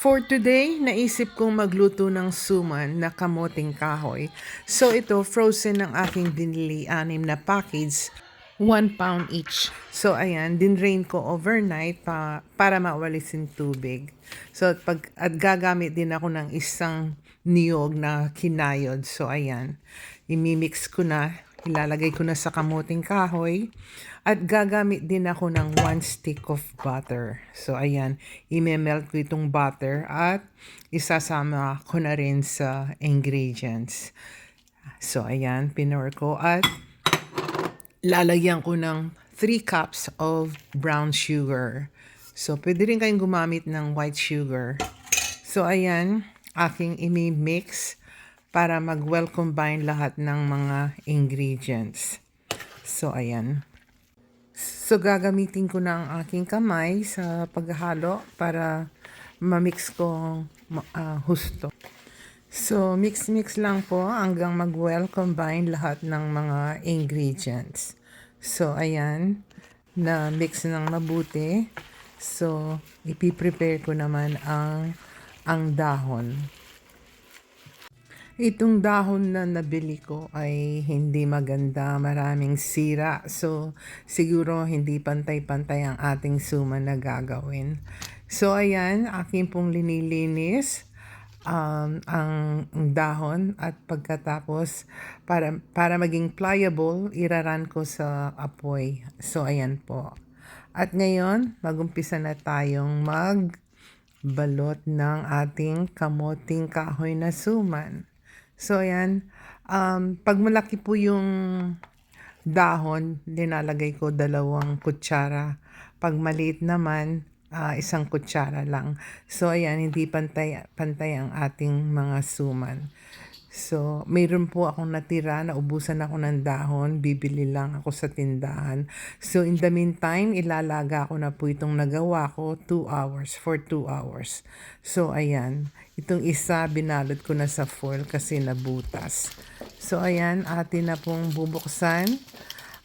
For today, naisip kong magluto ng suman na kamoting kahoy. So ito, frozen ng aking binili, 6 na package, 1 pound each. So ayan, dinrain ko overnight para mawalis yung tubig. So at gagamit din ako ng isang niyog na kinayod. So ayan, imimix ko na, ilalagay ko na sa kamoting kahoy. At gagamit din ako ng 1 stick of butter. So ayan, i-melt ko itong butter at isasama ko na rin sa ingredients. So ayan, pinor ko at lalagyan ko ng 3 cups of brown sugar. So pwede rin kayong gumamit ng white sugar. So ayan, aking imi-mix para mag-well combine lahat ng mga ingredients. So ayan. So gagamitin ko na ang aking kamay sa paghalo para ma-mix ko husto. So mix lang po hanggang mag-well combine lahat ng mga ingredients. So ayan, na mix ng mabuti. So ipiprepare ko naman ang dahon. Itong dahon na nabili ko ay hindi maganda, maraming sira. So, siguro hindi pantay-pantay ang ating suman na gagawin. So, ayan, akin pong linilinis ang dahon at pagkatapos para maging pliable, iraran ko sa apoy. So, ayan po. At ngayon, magumpisa na tayong magbalot ng ating kamoting kahoy na suman. So, ayan. Pag malaki po yung dahon, dinalagay ko 2 kutsara. Pag maliit naman, 1 kutsara lang. So, ayan, hindi pantay ang ating mga suman. So, mayroon po akong natira, naubusan ako ng dahon, bibili lang ako sa tindahan. So, in the meantime, ilalaga ko na po itong nagawa ko 2 hours, for 2 hours. So, ayan, itong isa, binalot ko na sa foil kasi nabutas. So, ayan, atin na pong bubuksan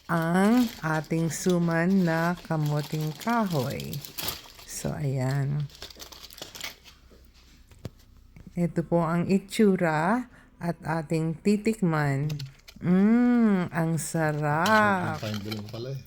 ang ating suman na kamoting kahoy. So, ayan. Ito po ang itsura. At ating titikman. Ang sarap. Fine din pala eh.